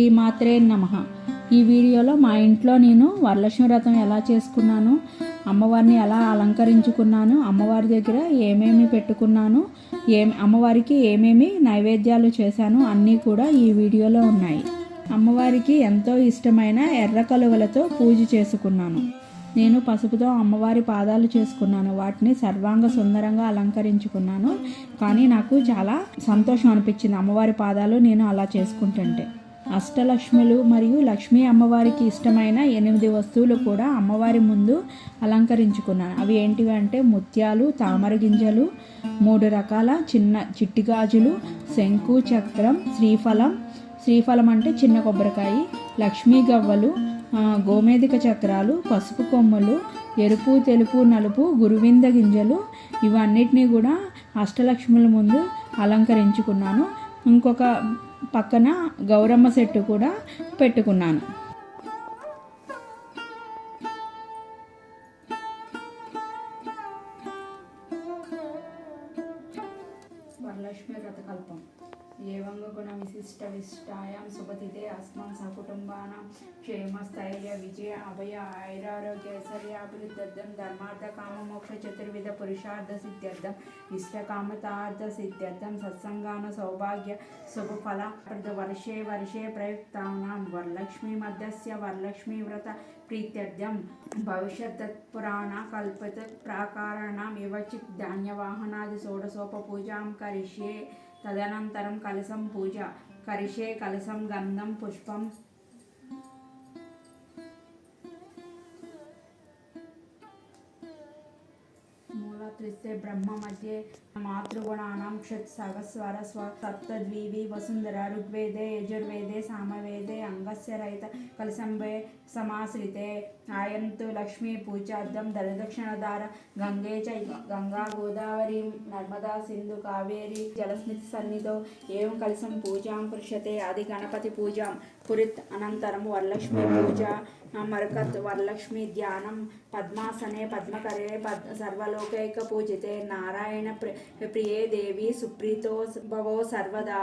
శ్రీమాత్రే నమః. ఈ వీడియోలో మా ఇంట్లో నేను వరలక్ష్మి వ్రతం ఎలా చేసుకున్నాను, అమ్మవారిని ఎలా అలంకరించుకున్నాను, అమ్మవారి దగ్గర ఏమేమి పెట్టుకున్నాను, అమ్మవారికి ఏమేమి నైవేద్యాలు చేశాను అన్నీ కూడా ఈ వీడియోలో ఉన్నాయి. అమ్మవారికి ఎంతో ఇష్టమైన ఎర్ర కలువలతో పూజ చేసుకున్నాను. నేను పసుపుతో అమ్మవారి పాదాలు చేసుకున్నాను. వాటిని సర్వాంగ సుందరంగా అలంకరించుకున్నాను. కానీ నాకు చాలా సంతోషం అనిపించింది అమ్మవారి పాదాలు నేను అలా చేసుకుంటుంటే. అష్టలక్ష్ములు మరియు లక్ష్మీ అమ్మవారికి ఇష్టమైన 8 వస్తువులు కూడా అమ్మవారి ముందు అలంకరించుకున్నాను. అవి ఏంటివి అంటే ముత్యాలు, తామర గింజలు, 3 రకాల చిట్టి గాజులు, శంకు చక్రం, శ్రీఫలం అంటే చిన్న కొబ్బరికాయ, లక్ష్మీ గవ్వలు, గోమేధిక చక్రాలు, పసుపు కొమ్మలు, ఎరుపు, తెలుపు, నలుపు గురువింద గింజలు, ఇవన్నిటినీ కూడా అష్టలక్ష్ముల ముందు అలంకరించుకున్నాను. ఇంకొక పక్కన గౌరమ్మ సెట్టు కూడా పెట్టుకున్నాను. వరలక్ష్మి వ్రతకల్పం. ఏవంగ గుణ విశిష్ట విశిష్టాయాం శుభతిథే అస్మాన్ సకుటుంబానాం క్షేమస్థైర్య విజయ అభయ ఐరారోగ్య ఐశ్వర్యాభివృద్ధ్యర్థం ధర్మార్థ కామ మోక్ష చతుర్విధ పురుషార్థ సిద్ధ్యర్థం ఇష్టకామతార్థ సిద్ధ్యర్థం సత్సంగాన సౌభాగ్య శుభఫల వర్షే వర్షే ప్రయుక్తానాం వరలక్ష్మీ మధ్యస్య వరలక్ష్మీ వ్రత ప్రీత్యర్థం భవిష్యత్ పురాణ కల్పిత ప్రాకారాణం వివచిత్ ధాన్యవాహనాది షోడశోపపూజాం కరిష్యే. తదనంతరం కలశం పూజ కరిషే. కలశం గంధం పుష్పం మూలత్రిస్తే బ్రహ్మ మధ్యే మాతృగుణానాం క్షత్ సహస్వర సప్తద్వీవి వసుంధర ఋగ్వేదే యజుర్వేదే సామవేదే అంగస్య రహిత కలశంబే సమాశ్రితే. ఆయంతు లక్ష్మీ పూజార్థం దళదక్షిణధార గంగే చ గంగా గోదావరి నర్మదా సింధు కావేరి జలస్మితి సన్నిధో ఏం కలశం పూజాం కృష్యతే. ఆది గణపతి పూజాం కురిత్. అనంతరం వరలక్ష్మీ పూజ మరకత్. వరలక్ష్మీ ధ్యానం పద్మాసనే పద్మకరే సర్వలోకైక పూజితే నారాయణ ప్రియే దేవి సుప్రీతో భవో సర్వదా.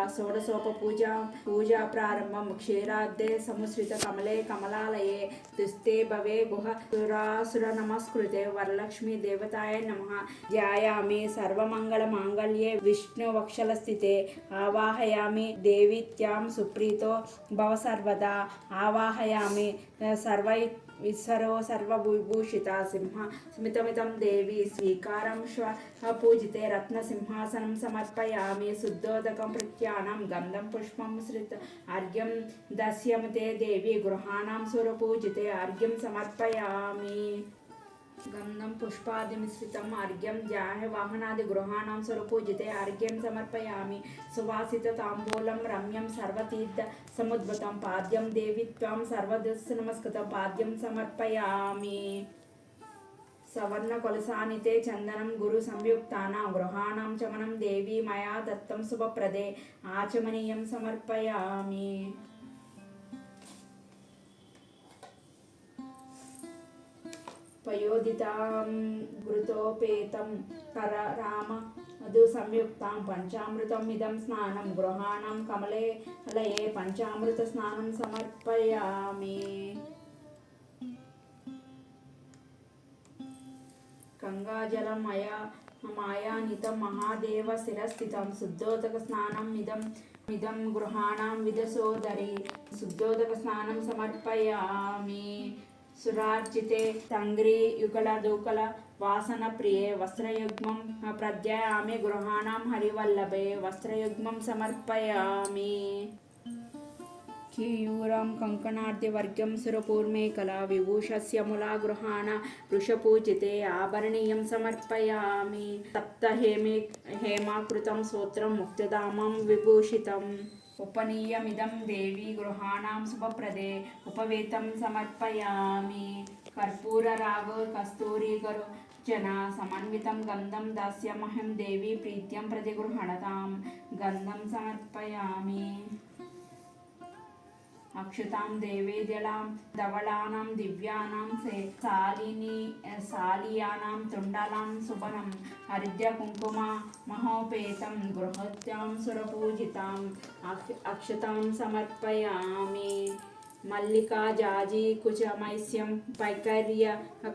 పూజా ప్రారంభం క్షీరాబ్దే సముశ్రిత కమలే కమలాలయే తుస్తే భవే గుహ సురాసుర నమస్కృతే. వరలక్ష్మీ దేవతాయ నమః. ధ్యాయామి సర్వమంగళ మాంగళ్యే విష్ణు వక్షల స్థితే. ఆవాహయామి దేవిత్యాం సుప్రీతో భవ సర్వదా. ఆవాహయామి విశ్వరో సర్వభూషిత సింహ స్మితమితం దేవి స్వీకారం పూజితే. రత్నసింహాసనం సమర్పయామి శుద్ధోదకం ప్రత్యానం గంధం పుష్పం శ్రిత అర్ఘ్యం దస్యముతే దేవి గృహాణాం సురపూజితే. అర్ఘ్యం సమర్పయామి గంధం పుష్పాదిమిశ్రితం అర్ఘ్యం జాహ్యవాహనాది గృహాణాం స్వరపూజితే. అర్ఘ్యం సమర్పయామి సువాసిత తాంబూలం రమ్యం సర్వతీర్థ సముద్భుతం పాద్యం దేవి త్వం సర్వదస్సు నమస్కృతం పాద్యం సమర్పయామి. సవర్ణ కొలసానితే చందనం గురు సంయుక్తానాం గృహాణాం చమనం దేవి మయా దత్తం శుభప్రదే. ఆచమనీయం సమర్పయామి. పయోదితాం ఘృతోపేతం కర రామ మధు సంయుక్తాం పంచామృతం ఇదం స్నానం గృహాణాం కమలే లయే పంచామృత స్నానం సమర్పయామి. గంగాజలం మాయానితం మహాదేవ శిరస్థితం శుద్ధోదక స్నానం ఇదం గృహాణాం విదసోదరి. శుద్ధోదక స్నానం సమర్పయామి. సురార్చితే తంగ్రీ యుగల దూకల వాసన ప్రియే వస్త్రయుగ్మం ప్రధ్యాయామి గృహాణాం హరివల్లభే. వస్త్రయుగ్మం సమర్పయామి. కేయూరం కంకణార్ధి వర్గం సురపూర్మేకల విభూషస్య ములా గృహాణ వృషపూజితే. ఆభరణీయం సమర్పయామి. సప్త హేమాకృతం సూత్రం ముక్తిధామం విభూషితం. ఉపనీయమిదం దేవి గృహాణాం శుభప్రదే. ఉపవేతం సమర్పయామి. కర్పూర రాగో కస్తూరీకరు జన సమన్వితం గంధం దాస్యమహం దేవి ప్రీత్యం ప్రతిగృహణతాం. గంధం సమర్పయామి. అక్షతాం దేవేదళాం ధవళానాం దివ్యానాం శాలియానాం తుండలాం సుబనం హరిద్ర కుంకుమ మహోపేతం గృహత్యాం సురపూజితాం అక్షతాం సమర్పయామి. మల్లికా జాజీ కుచమైస్యం పైకర్య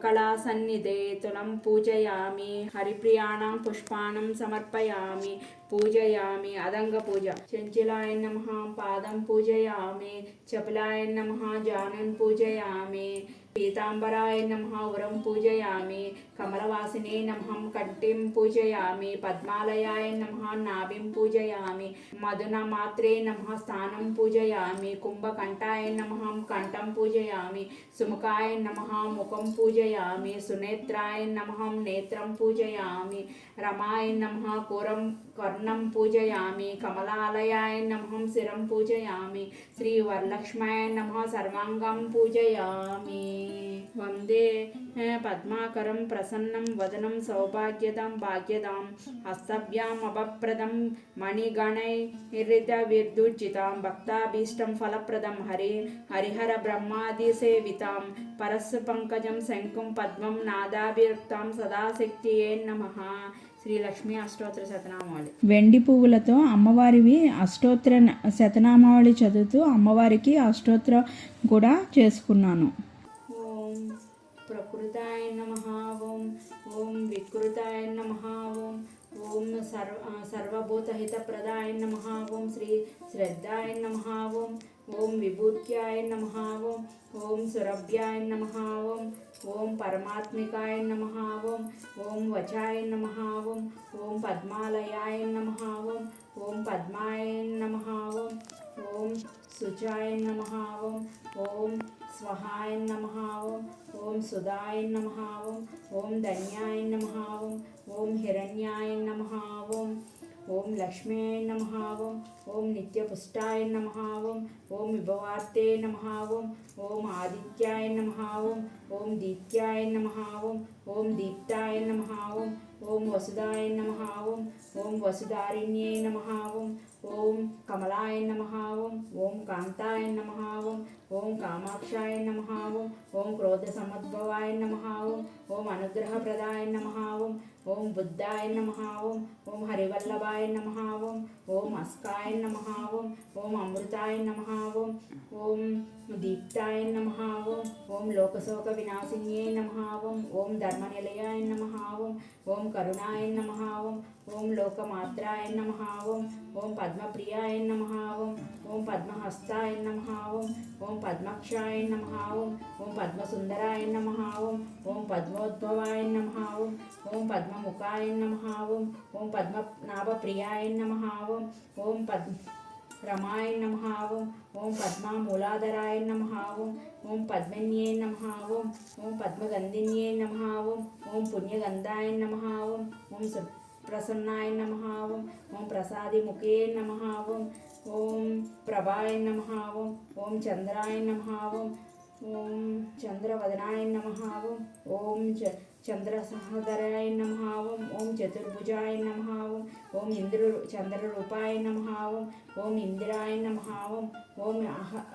కళాసన్నిధే తులం పూజయామి హరిప్రియాణం పుష్పాణం సమర్పయామి పూజయామి అదంగ పూజ చంచలాయ నమః పాదం పూజయామి చపలాయ నమః జానున్ పూజయామి పీతాంబరాయ నమః ఉరం పూజయామి కమలవాసినే నమః కంఠిం పూజయామి పద్మాలయాయ నమః నాభిం పూజయామి మధునమాత్రే నమః స్థానం పూజయామి కుంభకంఠాయ నమః కంఠం పూజయామి సుముఖాయ నమః ముఖం పూజయామి సునేత్రాయ నమః నేత్రం పూజయామి రమాయ నమః కర్ణం పూజయామి కమలాలయాయ నమః శిరం పూజయామి శ్రీ వరలక్ష్మాయ నమః సర్వాంగం పూజయామి వందే పద్మాకరం ప్రసన్నం వదనం సౌభాగ్యదాం భాగ్యదాం హస్తభ్యాం అభప్రదం మణిగణైర్రిత విర్దుర్జితాం భక్తాభీష్టం ఫలప్రదం హరిహర బ్రహ్మాది సేవితాం పరస్సు పంకజం శంకుం పద్మం నాదాభియుక్తాం సదాశక్తియే నమః. శ్రీ లక్ష్మీ అష్టోత్తర శతనామావళి. వెండి పువ్వులతో అమ్మవారివి అష్టోత్తర శతనామావళి చదువుతూ అమ్మవారికి అష్టోత్తర కూడా చేసుకున్నాను. ఓం ప్రకృతాయ నమః ఓం ఓం వికృతాయ నమః ఓం ఓం సర్వభూతహితప్రదాయ నమః ఓం శ్రీ శ్రద్ధాయ నమః ఓం ఓం విభూత్యాయ నమః ఓం ఓం సురభ్యాయ నమః ఓం ఓం పరమాత్మికాయ నమః ఓం ఓం వచాయ నమః ఓం ఓం పద్మాలయాయ నమః ఓం ఓం పద్మాయ నమః ఓం ఓం శుచాయ నమః ఓం ఓం స్వహాయ నమః ఓం ఓం సుధాయ నమః ఓం ఓం ధన్యాయ నమః ఓం ఓం హిరణ్యాయ నమః ఓం ఓం లక్ష్మ్యాయ నమః ఓం ఓం నిత్యపుష్టాయ నమః ఓం ఓం విభవార్తే నమః ఓం ఓం ఆదిత్యాయ నమః ఓం ఓం దీత్యాయ నమః ఓం ఓం దీప్తాయ నమః ఓం ఓం వసుదాయ నమః ఓం ఓం వసుధారిణ్యై నమః ఓం ఓం కమలాయ నమః ఓం ఓం కాంతాయ నమః ఓం ఓం కామాక్షాయ నమః ఓం ఓం క్రోధ సముద్భవాయ నమః ఓం ఓం అనుగ్రహప్రదాయ నమః ఓం ఓం బుద్ధాయ నమః ఓం ఓం హరివల్లభాయ నమః ఓం ఓం అస్కాయ నమః ఓం ఓం అమృతాయ నమః ఓం ఓం దీప్తాయ నమః ఓం ఓం లోకశోక వినాశిన్యై నమః ఓం ఓం ధర్మనిలయాయ నమః ఓం ఓం కరుణాయ నమః ఓం ఓం లోకమాత్రాయ నమః ఓం ఓం పద్మప్రియాయ నమః ఓం ఓం పద్మహస్తాయ నమః ఓం ఓం పద్మక్షాయ నమః ఓం ఓం పద్మసుందరాయ నమః ఓం ఓం పద్మోద్భవాయ నమః ఓం ఓం పద్మముఖాయ నమః ఓం ఓం పద్మనాభప్రియాయ నమః ఓం ఓం రమాయ నమః ఓం ఓం పద్మమూలాధరాయ నమః ఓం ఓం పద్మన్యై నమః ఓం ఓం పద్మగంధిన్యై నమః ఓం ఓం పుణ్యగంధాయ నమః ఓం ఓం ప్రసన్నాయ నమః ఓం ఓం ప్రసాదిముఖే నమః ఓం ఓం ప్రభాయ నమః ఓం ఓం చంద్రాయ నమః ఓం ఓం చంద్రవదనాయ నమః ఓం ఓం చంద్రసహోదరాయ నమః ఓం ఓం చతుర్భుజాయ నమః ఓం ఓం చంద్రరూపాయ నమః ఓం ఓం ఇందిరాయ నమః ఓం ఓం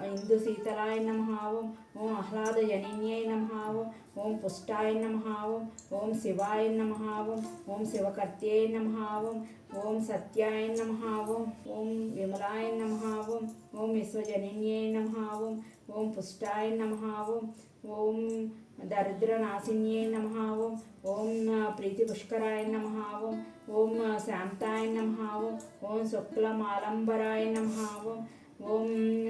ఇందుశీతలాయ నమః ఓం ఓం ఆహ్లాదజనిన్యై నమః ఓం ఓం పుష్టాయ నమః ఓం ఓం శివాయ నమః ఓం ఓం శివకర్త్యై నమః ఓం ఓం సత్యాయ నమః ఓం ఓం విమలాయ నమః ఓం ఓం విశ్వజనిన్యై నమః ఓం ఓం పుష్టాయ నమః ఓం ఓం దరిద్రనాశిన్యై నమః ఓం ఓం ప్రీతిపుష్కరాయ నమః ఓం ఓం శాంతాయ నమః ఓం ఓం శుక్లమాలంబరాయ నమః ఓం ఓం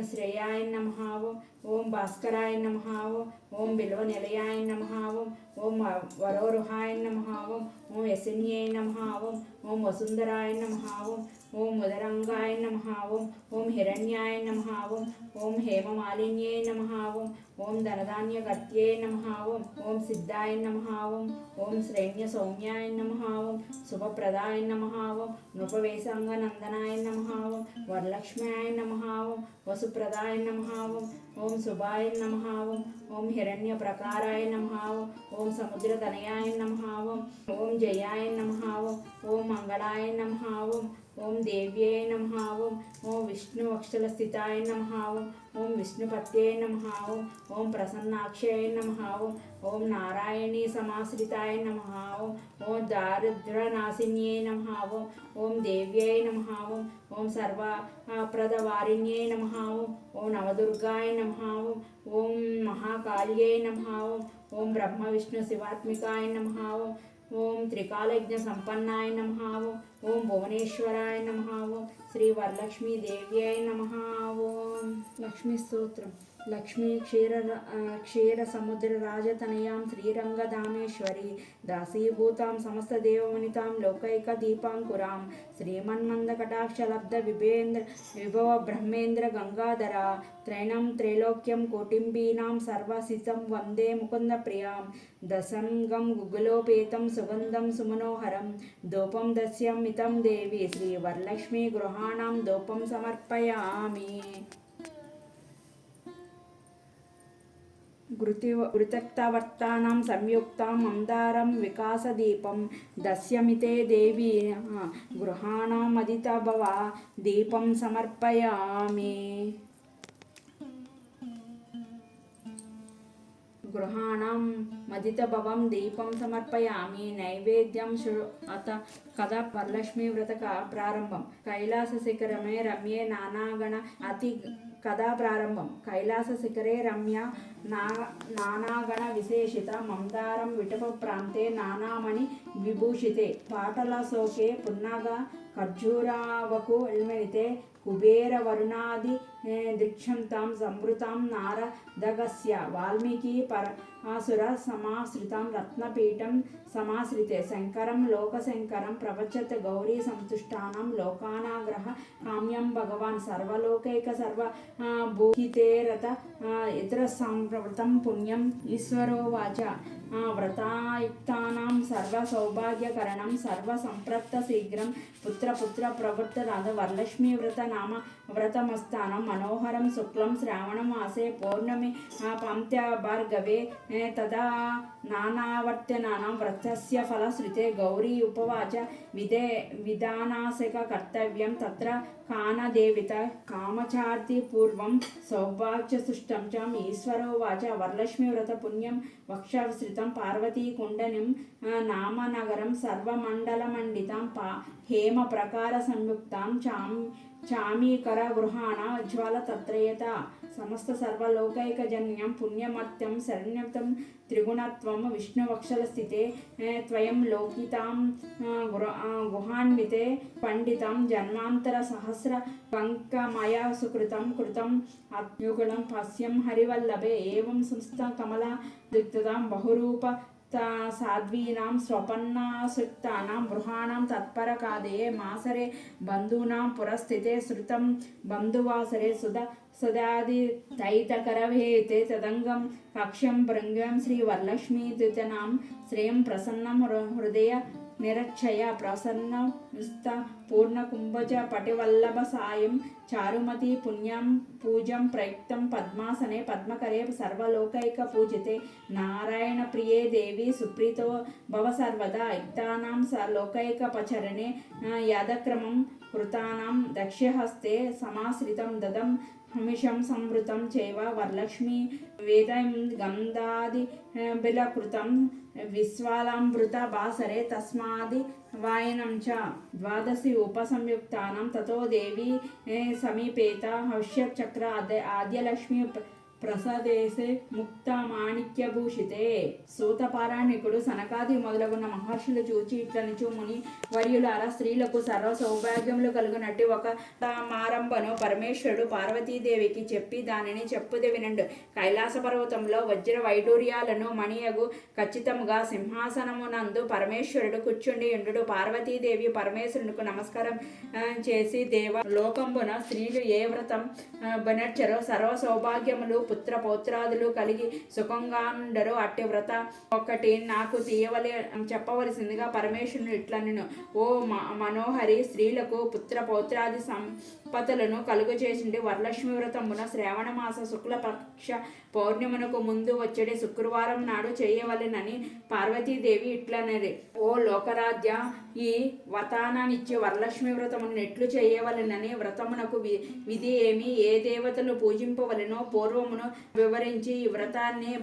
శ్రేయాయ నమః ఓం ఓం భాస్కరాయ నమః ఓం ఓం బిల్వనిలయాయ నమః ఓం ఓం వరోరుహాయ నమః ఓం ఓం యశన్యై నమః ఓం ఓం వసుంధరాయ నమః ఓం ఓం ఉదరంగాయ నమః ఓం ఓం హిరణ్యాయ నమః ఓం ఓం హేమమాలిన్యై నమః ఓం ఓం ధనధాన్యగత్యై నమః ఓం ఓం సిద్ధాయ నమః ఓం ఓం శ్రేణ్య సౌమ్యాయ నమః ఓం శుభప్రదాయ నమః ఓం నృపవేశాంగనందనాయ నమః ఓం వరలక్ష్మ్యాయ నమః ఓం వసుప్రదాయ నమః ఓం ఓం శుభాయ నమః ఓం ఓం హిరణ్యప్రకారాయ నమః ఓం ఓం సముద్రతనయాయ నమః ఓం ఓం జయాయ నమః ఓం ఓం మంగళాయ నమః ఓం ఓం దేవ్యై నమః. ఓం విష్ణువక్షస్థితాయ నమః. ఓం విష్ణుపత్యై నమః. ఓం ప్రసన్నాక్షై నమః. ఓం నారాయణీ సమాశ్రితాయ నమః. ఓం దారిద్ర్యనాశిన్యై నమః. ఓం దేవ్యై నమః. ఓం సర్వప్రదవారిణ్యై నమః. ఓం నవదుర్గాయ నమః. ఓం మహాకాళ్యై నమః. ఓం బ్రహ్మ విష్ణు శివాత్మికాయ నమః. ఓం త్రికాలజ్ఞ సంపన్నాయ నమః. ఓం భువనేశ్వరాయ నమః. ఓం శ్రీ వరలక్ష్మీ దేవ్యై నమః. ఓం లక్ష్మీ స్తోత్రం. లక్ష్మీ క్షీర సముద్ర రాజతనయాం శ్రీరంగధామేశ్వరి దాసీభూతాం సమస్తదేవవనితాం లోకైక దీపాంకురాం శ్రీమన్మందకటాక్షలబ్ధ విభవ బ్రహ్మేంద్ర గంగాధర త్రైణం త్రైలోక్యం కోటింబీనాం సర్వసితం వందే ముకుంద ప్రియాం దశంగం గుగులోపేతం సుగంధం సుమనోహరం ధూపం దస్యమితం దేవి శ్రీ వరలక్ష్మీ గృహాణం ధూపం సమర్పయామి. ఘృతక్తవర్తానాం సంయుక్తాం మందారం వికాసదీపం దస్యమితే దేవి గృహాణమదితభవ దీపం సమర్పయామి. గృహాణం మదితభవం దీపం సమర్పయామి. నైవేద్యం అత కథ వరలక్ష్మీ వ్రత ప్రారంభం. కైలాస శిఖరమే రమ్యే నానాగణ అతి కథా ప్రారంభం. కైలాస శిఖరే రమ్య నానాగణ విశేషిత మందారం విటప ప్రాంతే నానామణి విభూషితే పాటల సోకే పున్నగ ఖర్జూరావకు ఎల్మెనితే కుబేర వరుణాది దీక్షంతాం సంవృతాం నారదగస్య వాల్మీకి పరాసుర సమాశ్రితాం రత్నపీఠం సమాశ్రితే శంకరం లోకశంకరం ప్రవచత్ గౌరీ సంతుష్టానం లోకానాగ్రహ కామ్యం భగవాన్ సర్వలోకైక సర్వభూహితేరత ఇతర సంప్రవృతం పుణ్యం ఈశ్వరోవాచ వ్రతాయుక్తానాం సర్వ సౌభాగ్యకరణం సర్వ సంప్రప్త శీఘ్రం పుత్ర ప్రవృత్తరాధ వరలక్ష్మీ వ్రత నామ వ్రతమస్థానం మనోహరం శుక్లం శ్రావణ మాసే పౌర్ణమి పంత్య భార్గవే తదా నానావర్తనానాం వ్రతస్య ఫలశ్రుతే గౌరీ ఉపవాచ విధానాశక కర్తవ్యం తత్ర కానదేవిత కామచార్తి పూర్వం సౌభాగ్య సృష్టం చ ఈశ్వరోవాచ వరలక్ష్మీ వ్రత పుణ్యం వక్షశ్రితం పార్వతీకుండనిం నామనగరం సర్వమండలమండితాం హేమ ప్రకార సంయుక్తాం చామీకర గృహాణ జ్వాల తత్రయత సమస్త సర్వలోకైకజన్యం పుణ్యమర్త్యం శరణ్యతం త్రిగుణత్వం విష్ణువక్షల స్థితే త్వయం లోకితాం గుహాన్వితే పండితం జన్మాంతర సహస్ర పంకమయ సుకృతం కృతం అత్యుగుణం పశ్యం హరివల్లభే ఏవం సంస్థ కమలా దిక్తాం బహురూప సాధ్వీనాం స్వపన్నాసుక్తానాం గృహాణం తత్పరకాదయే మాసరే బంధూనాం పురస్థితే శృతం బంధువాసరే సదాది తైతకరవేతే తదంగం పక్ష్యం భృంగం శ్రీ వరలక్ష్మీ ద్విజనాం శ్రేయం ప్రసన్నం హృదయ నిరక్షయ ప్రసన్న విస్త పూర్ణకుంభజ పటివల్లభ సాయం చారుమతి పుణ్యం పూజం ప్రయుక్తం పద్మాసనే పద్మకరే సర్వలోకైక పూజితే నారాయణ ప్రియే దేవి సుప్రీతో భవ సర్వదా యుక్తానాం లోకైక పచరణే యాదక్రమం కృతానాం దక్షహస్తే సమాశ్రితం దదం హమిషం సంవృతం చైవ వరలక్ష్మీ వేదం గంధాది బిలకృతం విశ్వాలామృత బాసరే తస్మాది వాయనం చ ద్వాదశి ఉపసంయుక్తానాం తతో దేవి సమీపేత హవ్యచక్ర ఆద్యలక్ష్మి ప్రసాదేశే ముక్త మాణిక్యభూషితే. సూతపారాయణికుడు సనకాది మొదలగున్న మహర్షులు చూచి ఇట్లనిచు ముని వర్యులారా స్త్రీలకు సర్వ సౌభాగ్యములు కలుగునట్టి ఒక మారంభను పరమేశ్వరుడు పార్వతీదేవికి చెప్పి దానిని చెప్పుదే వినండు. కైలాస పర్వతంలో వజ్ర వైడూర్యాలను మణియగు ఖచ్చితముగా సింహాసనమునందు పరమేశ్వరుడు కూర్చుండి ఉండు. పార్వతీదేవి పరమేశ్వరునికి నమస్కారం చేసి దేవ లోకంబున స్త్రీలు ఏ వ్రతం బనర్చరో సర్వ సౌభాగ్యములు పుత్ర పౌత్రాదులు కలిగి సుఖంగా ఉండరు. అట్టి వ్రత ఒకటి నాకు చెప్పవలసిందిగా పరమేశ్వరుని ఇట్లనెను. ఓ మనోహరి, స్త్రీలకు పుత్ర పౌత్రాది సంపదలను కలుగు చేసింది. వరలక్ష్మి వ్రతమున శ్రావణ మాస శుక్లపక్ష పౌర్ణిమనకు ముందు వచ్చేది శుక్రవారం నాడు చేయవలెనని పార్వతీదేవి ఇట్లనేది. ఓ లోకరాజ్య, ఈ వతానానిచ్చే వరలక్ష్మి వ్రతమును ఎట్లు చేయవలెనని వ్రతమునకు విధి ఏమి, ఏ దేవతలు పూజింపవలెనో పూర్వమును వివరించి ఈ వ్రతాన్ని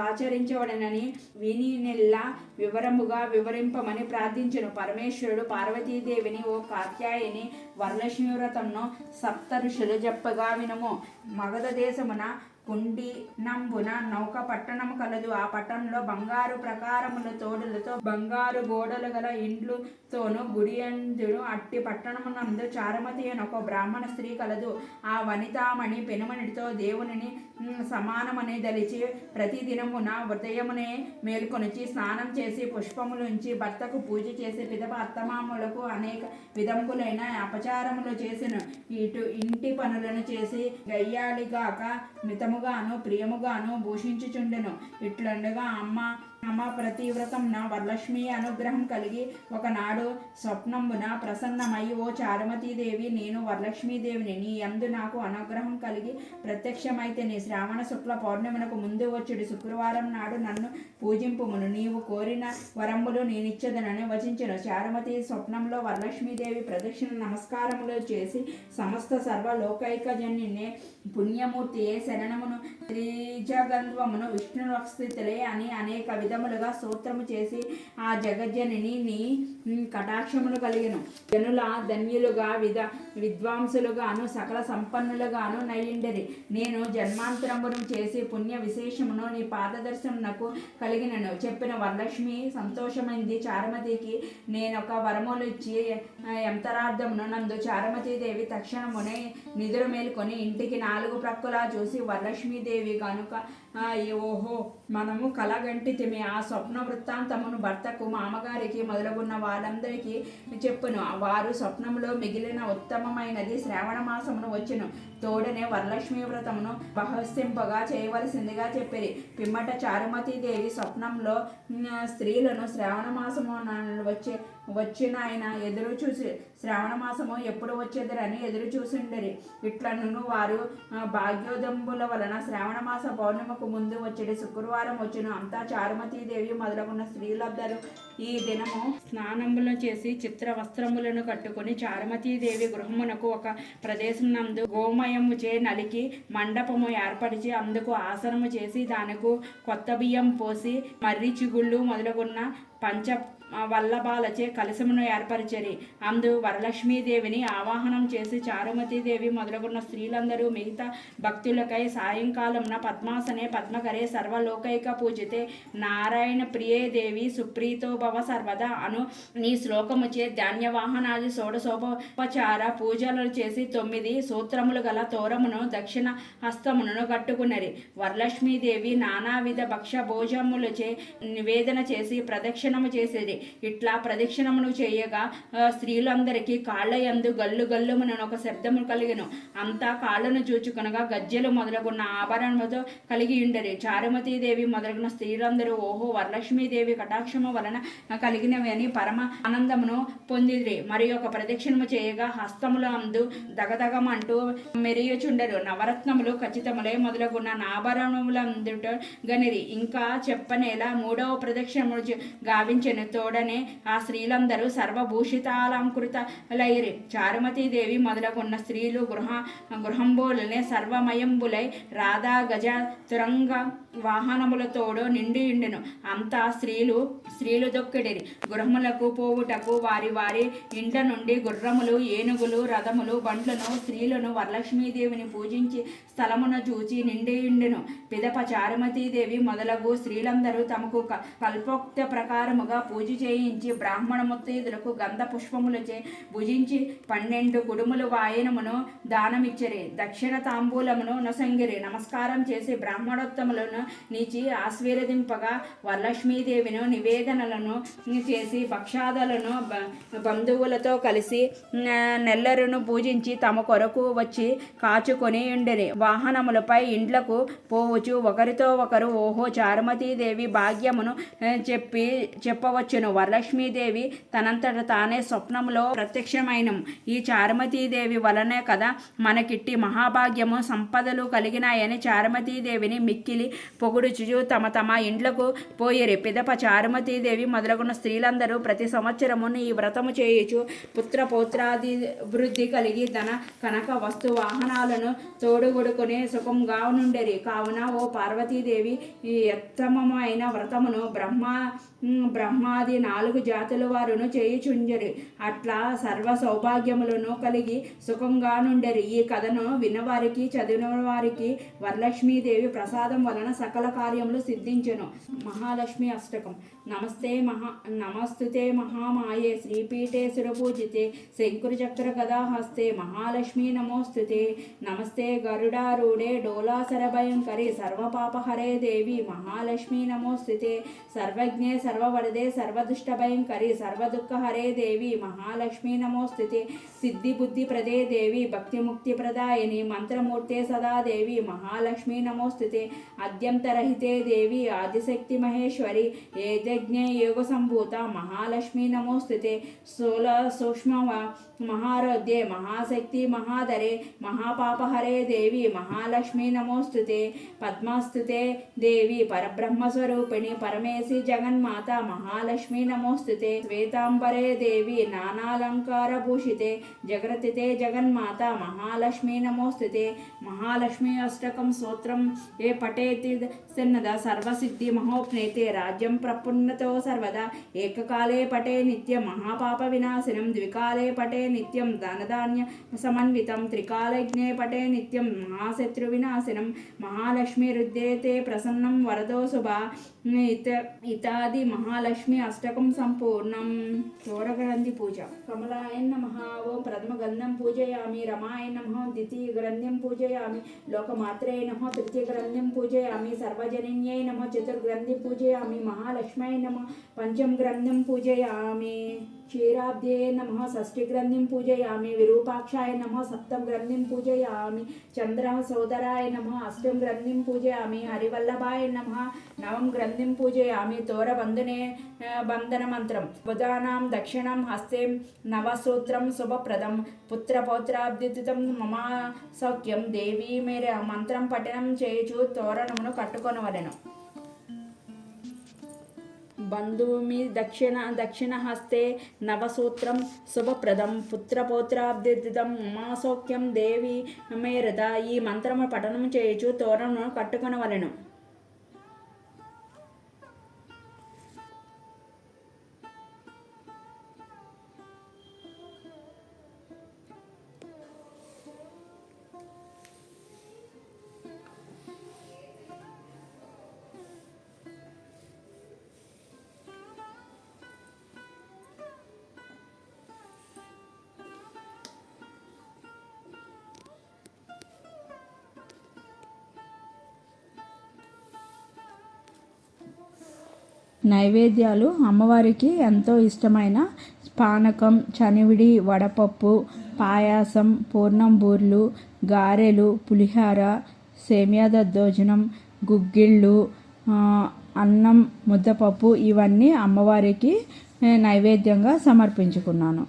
ఆచరించవలెనని వినినెల్లా వివరముగా వివరింపమని ప్రార్థించెను. పరమేశ్వరుడు పార్వతీదేవిని, ఓ కాత్యాయని, వరలక్ష్మి వ్రతంను సప్త ఋషులు చెప్పగా వినుము. మగధ దేశమున కుండి నంబున నౌక పట్టణము కలదు. ఆ పట్టణంలో బంగారు ప్రకారముల తోడులతో బంగారు గోడలు గల ఇండ్లుతోను గుడి అందును. అట్టి పట్టణమునందు చారుమతి అని ఒక బ్రాహ్మణ స్త్రీ కలదు. ఆ వనితామణి పెనుమనితో దేవునిని సమానమని దలిచి ప్రతిదినమున ఉదయమునే మేల్కొనిచి స్నానం చేసి పుష్పములుంచి భర్తకు పూజ చేసి పిదప అత్తమామలకు అనేక విధములైన అపచారములు చేసిన ఇంటి పనులను చేసి గయ్యాలిగాక మితముగాను ప్రియముగాను భూషించుచుండెను. ఇట్లుండగా అమ్మ ప్రతివ్రతంన వరలక్ష్మి అనుగ్రహం కలిగి ఒకనాడు స్వప్నంబున ప్రసన్నమై, ఓ చారుమతీదేవి, నేను వరలక్ష్మీదేవిని, నీ యందు నాకు అనుగ్రహం కలిగి ప్రత్యక్షమైతేని శ్రావణ శుక్ల పౌర్ణిమనకు ముందు వచ్చుడి శుక్రవారం నాడు నన్ను పూజింపుమును, నీవు కోరిన వరములు నేనిచ్చదనని వచించెను. చారుమతి స్వప్నంలో వరలక్ష్మీదేవి ప్రదక్షిణ నమస్కారములు చేసి, సమస్త సర్వలోకైకజన్యునే పుణ్యమూర్తియే శరణమును త్రిజగంధ్వమును విష్ణువస్థితులే అని అనేక విధములుగా స్తోత్రము చేసి, ఆ జగజ్జనిని నీ కటాక్షములు కలిగిను. జనుల ధన్యులుగా విద్వాంసులుగాను సకల సంపన్నులుగాను నయ్యుండెరి. నేను జన్మాంతరమును చేసి పుణ్య విశేషమును నీ పాదదర్శనకు కలిగినను. చెప్పిన వరలక్ష్మి సంతోషమైంది. చారుమతికి నేనొక వరములు ఇచ్చి ఎంతరార్థమును నందు చారుమతీదేవి తక్షణమునే నిదుర మేల్కొని ఇంటికి 4 ప్రక్కలా చూసి, వరలక్ష్మీదేవి కనుక ఓహో మనము కలగంటితిమి. ఆ స్వప్న వృత్తాంతమును భర్తకు, మామగారికి మొదలుగున్న వాళ్ళందరికీ చెప్పును. వారు స్వప్నంలో మిగిలిన ఉత్తమమైనది శ్రావణ మాసమును వచ్చును. తోడనే వరలక్ష్మి వ్రతమును బహస్సింపగా చేయవలసిందిగా చెప్పిరి. పిమ్మట చారుమతీదేవి స్వప్నంలో స్త్రీలను శ్రావణ మాసము వచ్చిన ఆయన ఎదురు చూసి శ్రావణ మాసము ఎప్పుడు వచ్చేదరని ఎదురు చూసిండరి. ఇట్లను వారు భాగ్యోదంబుల వలన శ్రావణ మాస పౌర్ణిమకు ముందు వచ్చేది శుక్రవారం వచ్చును. అంతా చారుమతీదేవి మొదలగున్న స్త్రీలందరూ ఈ దినము స్నానములు చేసి చిత్ర వస్త్రములను కట్టుకుని చారుమతీదేవి గృహమునకు ఒక ప్రదేశం నందు గోమయముచే నలికి మండపము ఏర్పరిచి అందుకు ఆసనము చేసి దానికి కొత్త బియ్యం పోసి మర్రి చిగుళ్ళు మొదలగున్న పంచ వల్లభాలచే కలశమును ఏర్పరిచరి. అందు వరలక్ష్మీదేవిని ఆవాహనం చేసి చారుమతీదేవి మొదలుగున్న స్త్రీలందరూ మిగతా భక్తులకై సాయంకాలంన పద్మాసనే పద్మకరే సర్వలోకైక పూజితే నారాయణ ప్రియే దేవి సుప్రీతో భవ సర్వదా అను నీ శ్లోకముచే ధాన్యవాహనాది షోడశోపచార పూజలను చేసి 9 సూత్రములు గల తోరమును దక్షిణ హస్తమును కట్టుకున్నరి. వరలక్ష్మీదేవి నానావిధ భక్ష భోజములచే నివేదన చేసి ప్రదక్షిణము చేసేది. ఇట్లా ప్రదక్షిణమును చేయగా స్త్రీలందరికీ కాళ్ళయందు గల్లు గల్లుమున ఒక శబ్దము కలిగెను. అంతా కాళ్ళను చూచుకొనగా గజ్జెలు మొదలగున్న ఆభరణములతో కలిగి ఉండరి. చారుమతీదేవి మొదలగున్న స్త్రీలందరూ ఓహో వరలక్ష్మీదేవి కటాక్షము వలన కలిగినవి అని పరమ ఆనందమును పొందిరి. మరి ఒక ప్రదక్షిణము చేయగా హస్తముల అందు దగదగమంటూ మెరియుచుండరు. నవరత్నములు ఖచ్చితములే మొదలగున్న ఆభరణములందుట గనిరి. ఇంకా చెప్పనేలా 3వ ప్రదక్షిణము గావించెను. తోడనే ఆ స్త్రీలందరూ సర్వభూషితాలంకృతలైరి. చారుమతీదేవి మొదలగున్న స్త్రీలు గృహంబోలనే సర్వమయంబులై రాధా గజ తురంగ వాహనములతోడు నిండి ఉండెను. అంతా స్త్రీలు దొక్కిడిరి. గృహములకు పోవుటకు వారి వారి ఇంట నుండి గుర్రములు, ఏనుగులు, రథములు, బండ్లను స్త్రీలను వరలక్ష్మీదేవిని పూజించి స్థలమును చూచి నిండి ఉండెను. పిదప చారుమతీదేవి మొదలగు స్త్రీలందరూ తమకు కల్పోక్త ప్రకారముగా పూజ చేయించి బ్రాహ్మణ ముత్తైదులకు గంధ పుష్పములచే భుజించి 12 కుడుములు వాయనమును దానమిచ్చరి. దక్షిణ తాంబూలమును నొసంగిరి. నమస్కారం చేసి బ్రాహ్మణోత్తములను నీచి ఆశీర్వదింపగా వరలక్ష్మీదేవిను నివేదనలను చేసి భక్షాదులను బంధువులతో కలిసి నెల్లరును పూజించి తమ కొరకు వచ్చి కాచుకొని ఉండెరి. వాహనములపై ఇండ్లకు పోవచ్చు ఒకరితో ఒకరు ఓహో చారుమతీదేవి భాగ్యమును చెప్పవచ్చును. చూచెను. వరలక్ష్మీదేవి తనంతట తానే స్వప్నంలో ప్రత్యక్షమైన ఈ చారుమతీదేవి వలనే కదా మనకిట్టి మహాభాగ్యము సంపదలు కలిగినాయని చారుమతీదేవిని మిక్కిలి పొగుడుచు తమ తమ ఇండ్లకు పోయిరి. పిదప చారుమతీదేవి మొదలగున స్త్రీలందరూ ప్రతి సంవత్సరమును ఈ వ్రతము చేయుచు పుత్ర పౌత్రాది వృద్ధి కలిగి ధన కనక వస్తు వాహనాలను తోడుగొడుకుని సుఖంగా నుండెరి. కావున ఓ పార్వతీదేవి ఈ ఉత్తమమైన వ్రతమును బ్రహ్మాది 4 జాతుల వారును చేయుచుంజరి. అట్లా సర్వ సౌభాగ్యములను కలిగి సుఖంగా నుండెరి. ఈ కథను విన్నవారికి చదివిన వారికి వరలక్ష్మీదేవి ప్రసాదం వలన సకల కార్యములు సిద్ధించెను. మహాలక్ష్మి అష్టకం. నమస్తుతే మహామాయే శ్రీపీఠే సురపూజితే శంకురచక్ర గదాహస్తే మహాలక్ష్మీ నమోస్తుతే. నమస్తే గరుడారూఢే డోలాసర భయంకరి సర్వపాపహరే దేవి మహాలక్ష్మీ నమోస్తుతే. సర్వజ్ఞే సర్వవరదే సర్వదుష్ట భయంకరి సర్వదుఃఖహరే దేవి మహాలక్ష్మీ నమోస్తుతే. సిద్ధి బుద్ధి ప్రదే దేవి భక్తిముక్తి ప్రదాయని మంత్రమూర్తే సదా దేవి మహాలక్ష్మీ నమోస్తుతే. అద్యంతరహితే దేవి ఆదిశక్తి మహేశ్వరి ఏదజ్ఞే యోగ సంభూత మహాలక్ష్మీ నమోస్తుతే. సూక్ష్మ మహారోధ్యే మహాశక్తి మహాధరే మహాపాపహరే దేవి మహాలక్ష్మీ నమోస్తుతే. పద్మాస్తుతే దేవి పరబ్రహ్మస్వరూపిణి పరమేశి జగన్మాత మహాలక్ష్మీ నమోస్తుతే. శ్వేతాంబరే దేవి నానాలంకార భూషితే జగరతితే జగన్మాత మహాలక్ష్మీ నమోస్తుతే. మహాలక్ష్మీ అష్టకం స్తోత్రం ఏ పఠేతి సన్నద సర్వసిద్ధి మహోప్నేతే రాజ్యం ప్రపున్నతో సర్వదా. ఏకకాలే పటే నిత్యం మహాపాప వినాశనం ద్వికాలే పటే నిత్యం ధనధాన్య సమన్వితం త్రికాలజ్ఞే పటే నిత్యం మహాశత్రు వినాశనం. మహాలక్ష్మి రుద్రేతే ప్రసన్నం వరదో శుభ ఇతాది మహాలక్ష్మి అష్టకం సంపూర్ణం. చోరగ్రంథి పూజ. కమలాయ నమః ఓం ప్రథమ గంధం పూజయామి. రమాయ నమః ద్వితీయ గ్రంథిం పూజయామి. లోకమాత్రే నమః తృతీయ గ్రంథిం పూజయామి. సర్వజనన్యై నమః చతుర్గ్రంథిం పూజయామి. మహాలక్ష్మై నమః పంచమ గ్రంథిం పూజయామి. క్షీరాబ్దే నమః షష్ఠి గ్రంథిం పూజయామి. విరూపాక్షాయ నమః సప్తమ గ్రంథిం పూజయామి. చంద్ర సోదరాయ నమః అష్టమ గ్రంథిం పూజయామి. హరివల్లభాయ నమః నవం గ్రంథిం పూజయామి. తోర బంధన మంత్రం. బుధానాం దక్షిణం హస్తే నవసూత్రం శుభప్రదం. పుత్రపౌత్రాబ్దితం మమ సౌఖ్యం. దేవీ మేర మంత్రం పఠనం చేయుచు తోరణమును కట్టుకొనవలెను. బంధుమి దక్షిణ హస్తే నవసూత్రం శుభప్రదం. పుత్రపౌత్రాబ్దితం మమాసౌఖ్యం దేవి మేరద. ఈ మంత్రము పఠనం చేయుచు తోరణమును కట్టుకొనవలెను. నైవేద్యాలు. అమ్మవారికి ఎంతో ఇష్టమైన పానకం, చనివిడి, వడపప్పు, పాయాసం, పూర్ణం బూర్లు, గారెలు, పులిహార, సేమియా దద్దోజనం, గుగ్గిళ్ళు, అన్నం, ముద్దపప్పు ఇవన్నీ అమ్మవారికి నైవేద్యంగా సమర్పించుకున్నాను.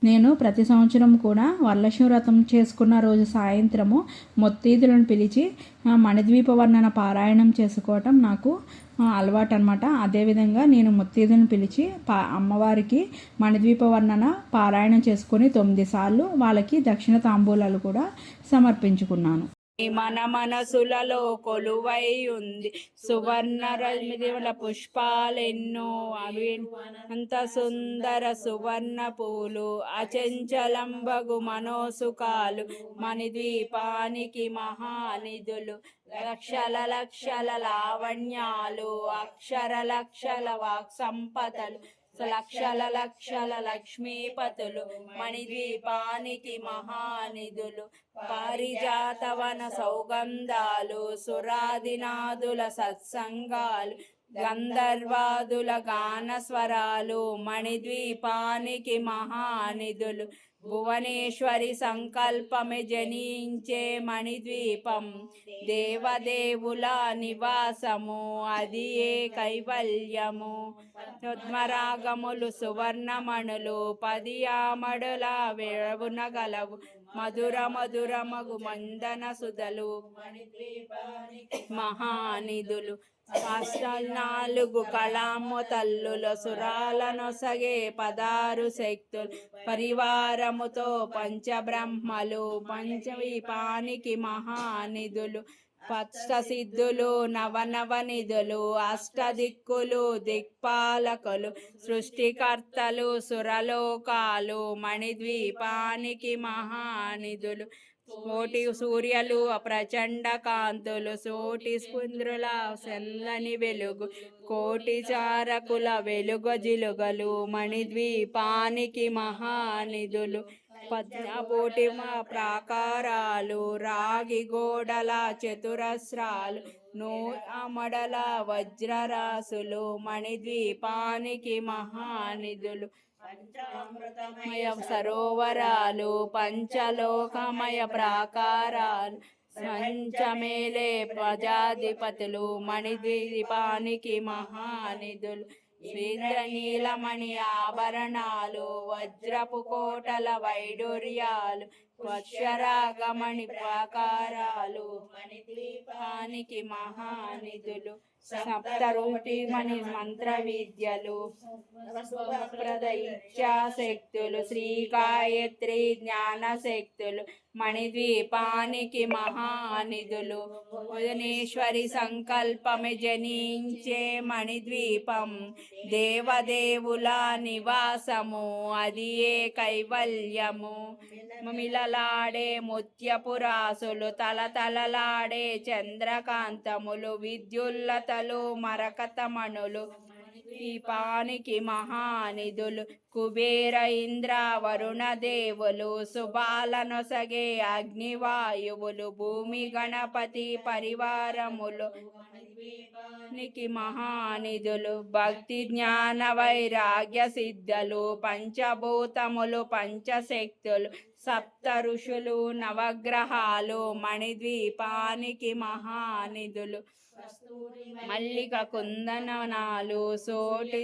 నేను ప్రతి సంవత్సరం కూడా వరలక్ష్మి వ్రతం చేసుకున్న రోజు సాయంత్రము మొత్తీదులను పిలిచి మణిద్వీప వర్ణన పారాయణం చేసుకోవటం నాకు అలవాటు అనమాట. అదేవిధంగా నేను మొత్తీదులను పిలిచి అమ్మవారికి మణిద్వీప వర్ణన పారాయణం చేసుకొని 9 సార్లు వాళ్ళకి దక్షిణ తాంబూలాలు కూడా సమర్పించుకున్నాను. మన మనసులలో కొలువై ఉంది సువర్ణ రమిదిల పుష్పాలెన్నో అవి అంత సుందర సువర్ణ పూలు అచంచలంబగు మనోసుకాలు మణిద్వీపానికి మహానిధులు లక్షల లక్షల లావణ్యాలు అక్షర లక్షల వాక్ సంపదలు లక్షల లక్షల లక్ష్మీపతులు మణిద్వీపానికి మహానిధులు పారిజాతవన సౌగంధాలు సురాదినాదుల సత్సంగాలు గంధర్వాదుల గాన స్వరాలు మణిద్వీపానికి మహానిధులు భువనేశ్వరి సంకల్పమే జనించే మణిద్వీపం దేవదేవుల నివాసము అది ఏ కైవల్యము పద్మరాగములు సువర్ణమణులు 10 ఆమడుల వెరవునగలవు మధుర మధురమగు మందన సుధలు మహానిధులు 4 కళాము తల్లుల సురాలనొసగే 16 శక్తులు పరివారముతో పంచబ్రహ్మలు పంచవీపానికి మహానిధులు సిద్ధులు నవనవనిధులు అష్టదిక్కులు దిక్పాలకులు సృష్టికర్తలు సురలోకాలు మణిద్వీపానికి మహానిధులు కోటి సూర్యులు ప్రచండ కాంతులు సోటి స్పుంద్రుల సెల్లని వెలుగు కోటి చారకుల వెలుగు జిలుగలు మణిద్వీపానికి మహానిధులు పద్మకోటి ప్రాకారాలు రాగి గోడల చతురస్రాలు నూమడల వజ్రరాసులు మణిద్వీపానికి మహానిధులు పంచామృతమయ సరోవరాలు పంచలోకమయ ప్రాకారాలు పంచమేలే ప్రజాధిపతులు మణిద్వీపానికి మహానిధులు శ్రీంద్రనీలమణి ఆభరణాలు వజ్రపు కోటల వైడూర్యాలు వర్షరాగమణి ప్రాకారాలు మణిద్వీపానికి మహానిధులు సప్తరూటి మణి మంత్ర విద్యలు ప్రద ఇచ్ఛాశక్తులు శ్రీ గాయత్రి జ్ఞానశక్తులు మణిద్వీపానికి మహానిధులు భువనేశ్వరి సంకల్పమే జనించే మణిద్వీపం దేవదేవుల నివాసము అది ఏ కైవల్యము మిలలాడే ముత్యపురాసులు తలతలలాడే చంద్రకాంతములు విద్యుల్లతలు మరకతమణులు దీపానికి మహానిధులు కుబేర ఇంద్ర వరుణ దేవులు శుభాలనొసగే అగ్నివాయువులు భూమి గణపతి పరివారములు నికి మహానిధులు భక్తి జ్ఞాన వైరాగ్య సిద్ధలు పంచభూతములు పంచశక్తులు సప్త ఋషులు నవగ్రహాలు మణిద్వీపానికి మహానిధులు మల్లిక కుందనాలు సోటి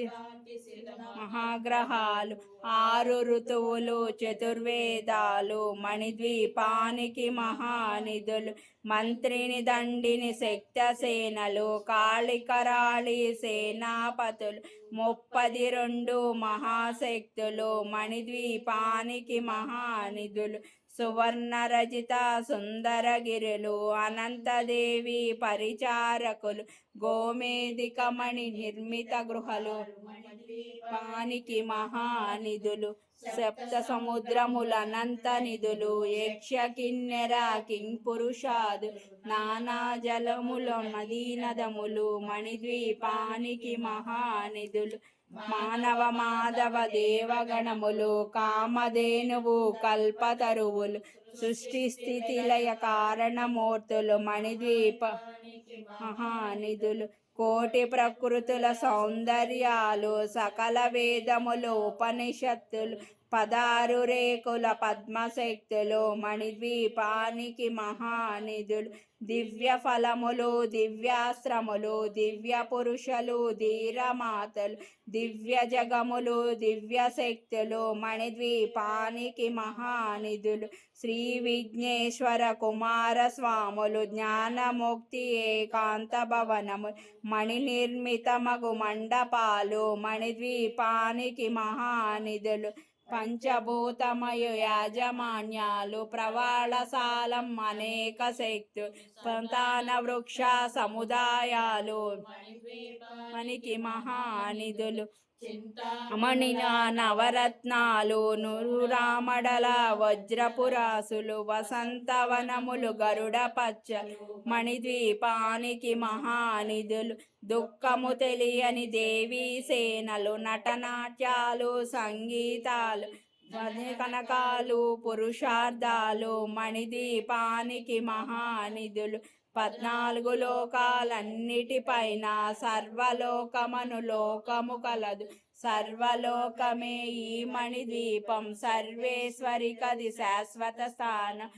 మహాగ్రహాలు 6 ఋతువులు చతుర్వేదాలు మణిద్వీపానికి మహానిధులు మంత్రిని దండిని శక్తసేనలు కాళికరాళి సేనాపతులు 32 మహాశక్తులు మణిద్వీపానికి మహానిధులు సువర్ణ రజిత సుందరగిరులు అనంతదేవి పరిచారకులు గోమేధికమణి నిర్మిత గృహలు పానికి మహానిధులు సప్త సముద్రముల అనంత నిధులు యక్ష కిన్నెర కింపురుషాదు నానా జలముల నదీనదములు మణిద్వీపానికి మహానిధులు మానవ మాధవ దేవగణములు కామధేనువు కల్పతరువులు సృష్టి స్థితి లయ కారణమూర్తులు మణిద్వీప మహానిధులు కోటి ప్రకృతుల సౌందర్యాలు సకల వేదములు ఉపనిషత్తులు 16 రేకుల పద్మశక్తులు మణిద్వీపానికి మహానిధులు, దివ్య ఫలములు దివ్యాస్త్రములు దివ్య పురుషులు ధీరమాతలు, దివ్య జగములు దివ్య శక్తులు మణిద్వీపానికి మహానిధులు, శ్రీ విఘ్నేశ్వర కుమార స్వాములు జ్ఞానముక్తి ఏకాంత భవనము, మణి నిర్మితమగు మండపాలు మణిద్వీపానికి మహానిధులు, పంచభూతమయ యాజమాన్యాలు ప్రవాళశాలం అనేక శక్తు సంతాన వృక్ష సముదాయాలు మణికి మహానిధులు, మణిన నవరత్నాలు నురామడల వజ్రపురాసులు వసంతవనములు గరుడ పచ్చ మణిద్వీపానికి మహానిధులు, దుఃఖము తెలియని దేవీ సేనలు నటనాట్యాలు సంగీతాలు కనకాలు పురుషార్థాలు మణిద్వీపానికి మహానిధులు, 14 లోకాలన్నిటిపైన సర్వలోకమను లోకము కలదు, సర్వలోకమే ఈ మణిద్వీపం సర్వేశ్వరి కది శాశ్వత స్థానం,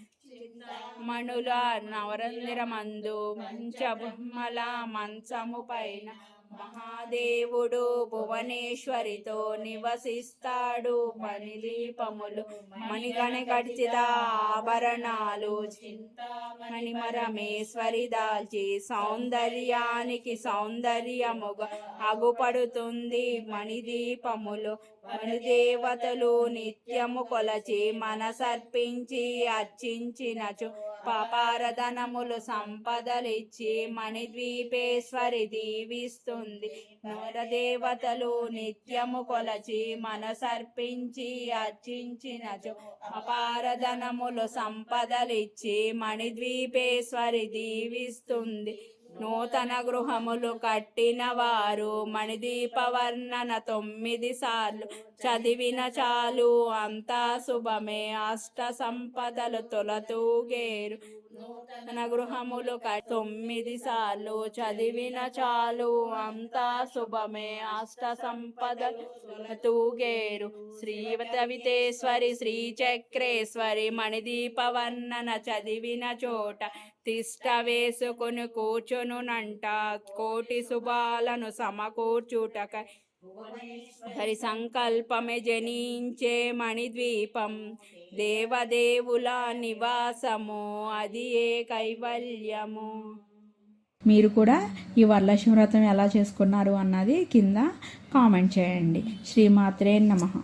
మణుల నవరంధ్రమందు పంచబొమ్మల మంచము పైన మహాదేవుడు భువనేశ్వరితో నివసిస్తాడు, మణిదీపములు మణిగణకటిత ఆభరణాలు మణిమరమేశ్వరి దాల్చి సౌందర్యానికి సౌందర్యముగా అగుపడుతుంది మణిదీపములు, మణిదేవతలు నిత్యము కొలచి మనసర్పించి అర్చించినచు పాపారధనములు సంపదలిచ్చి మణిద్వీపేశ్వరి దీవిస్తుంది, నూరదేవతలు నిత్యము కొలచి మనసర్పించి అర్చించినచు అపారధనములు సంపదలిచ్చి మణిద్వీపేశ్వరి దీవిస్తుంది, నూతన గృహములు కట్టిన వారు మణిదీప వర్ణన 9 సార్లు చదివిన చాలు అంతా శుభమే, అష్ట సంపదలు తొలతూగేరు, నూతన గృహములు 9 సార్లు చదివిన చాలు అంతా శుభమే, అష్ట సంపదలు తూగేరు, శ్రీవతవితేశ్వరి శ్రీచక్రేశ్వరి మణిదీప వర్ణన చదివిన చోట తిష్ట వేసుకుని కూర్చునునంట, కోటి శుభాలను సమకూర్చుటక హరి సంకల్పమే జనించే మణిద్వీపం, దేవదేవుల నివాసము అది ఏ కైవల్యము. మీరు కూడా ఈ వరలక్ష్మి వ్రతం ఎలా చేసుకున్నారు అన్నది కింద కామెంట్ చేయండి. శ్రీమాత్రే నమః.